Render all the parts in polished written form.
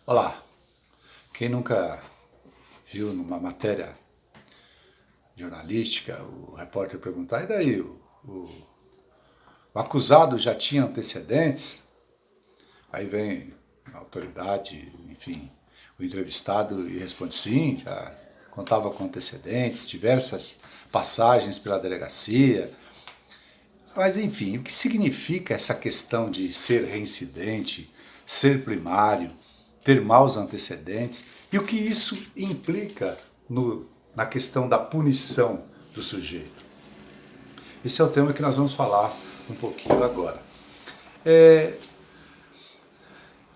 Olá, quem nunca viu numa matéria jornalística o repórter perguntar, e daí, o acusado já tinha antecedentes? Aí vem a autoridade, enfim, o entrevistado e responde sim, já contava com antecedentes, diversas passagens pela delegacia. Mas enfim, o que significa essa questão de ser reincidente, ser primário, ter maus antecedentes e o que isso implica na questão da punição do sujeito? Esse é o tema que nós vamos falar um pouquinho agora.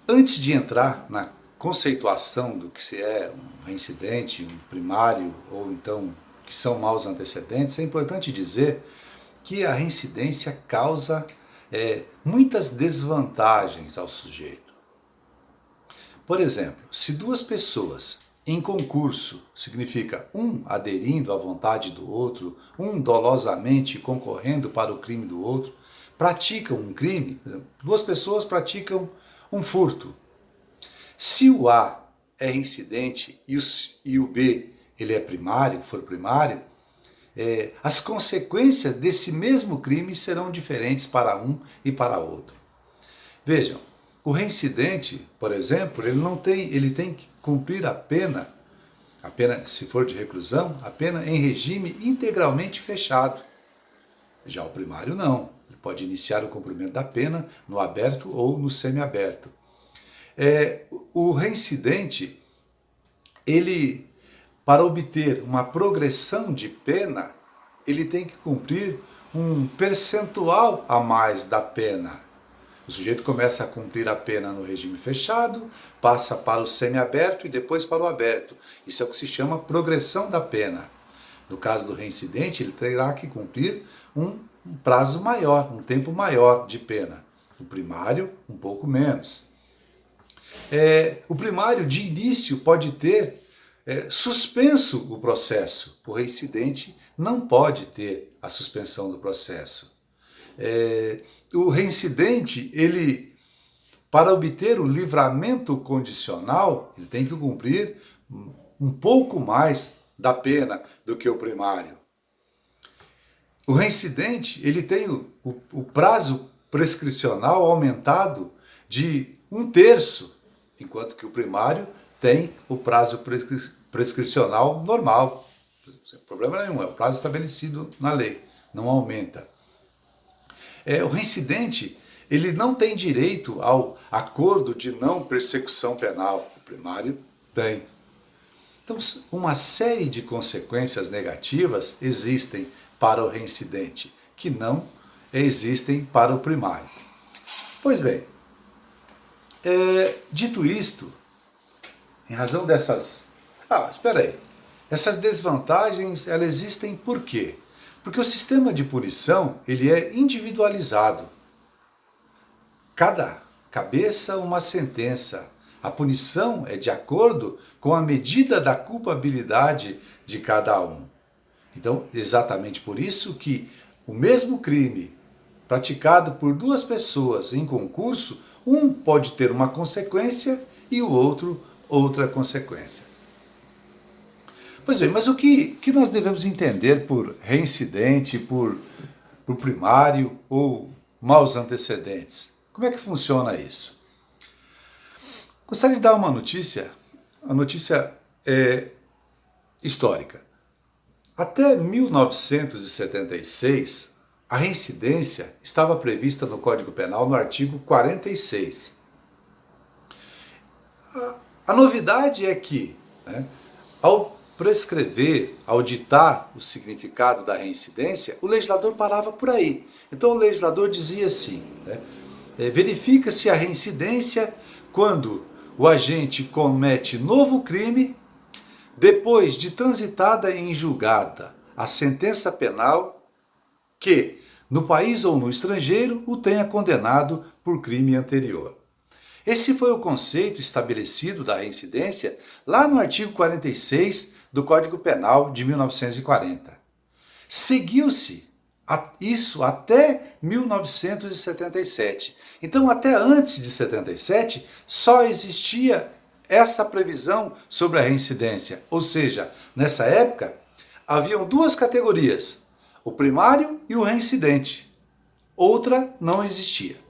Antes de entrar na conceituação do que se é um reincidente, um primário ou então que são maus antecedentes, é importante dizer que a reincidência causa muitas desvantagens ao sujeito. Por exemplo, se duas pessoas em concurso, significa um aderindo à vontade do outro, um dolosamente concorrendo para o crime do outro, praticam um crime, duas pessoas praticam um furto. Se o A é reincidente e o B ele é primário, for primário, as consequências desse mesmo crime serão diferentes para um e para outro. Vejam, o reincidente, por exemplo, ele tem que cumprir a pena, se for de reclusão, a pena em regime integralmente fechado. Já o primário não, ele pode iniciar o cumprimento da pena no aberto ou no semiaberto. O reincidente, ele, para obter uma progressão de pena, ele tem que cumprir um percentual a mais da pena. O sujeito começa a cumprir a pena no regime fechado, passa para o semiaberto e depois para o aberto. Isso é o que se chama progressão da pena. No caso do reincidente, ele terá que cumprir um prazo maior, um tempo maior de pena. O primário, um pouco menos. O primário, de início, pode ter suspenso o processo. O reincidente não pode ter a suspensão do processo. O reincidente, ele, para obter o livramento condicional, ele tem que cumprir um pouco mais da pena do que o primário. O reincidente, ele tem o prazo prescricional aumentado de 1/3, enquanto que o primário tem o prazo prescricional normal. Sem problema nenhum, é o prazo estabelecido na lei, não aumenta. O reincidente, ele não tem direito ao acordo de não persecução penal. O primário tem. Então, uma série de consequências negativas existem para o reincidente, que não existem para o primário. Pois bem, dito isto, em razão dessas... espera aí. Essas desvantagens, elas existem por quê? Porque o sistema de punição, ele é individualizado. Cada cabeça uma sentença. A punição é de acordo com a medida da culpabilidade de cada um. Então, exatamente por isso que o mesmo crime praticado por duas pessoas em concurso, um pode ter uma consequência e o outro outra consequência. Pois bem, mas o que nós devemos entender por reincidente, por primário ou maus antecedentes? Como é que funciona isso? Gostaria de dar uma notícia, a notícia é histórica. Até 1976, a reincidência estava prevista no Código Penal no artigo 46. A novidade é que, ao prescrever, ao ditar o significado da reincidência, o legislador parava por aí. Então o legislador dizia assim, verifica-se a reincidência quando o agente comete novo crime depois de transitada em julgada a sentença penal que, no país ou no estrangeiro, o tenha condenado por crime anterior. Esse foi o conceito estabelecido da reincidência lá no artigo 46 do Código Penal de 1940. Seguiu-se isso até 1977. Então, até antes de 77, só existia essa previsão sobre a reincidência. Ou seja, nessa época, haviam duas categorias, o primário e o reincidente. Outra não existia.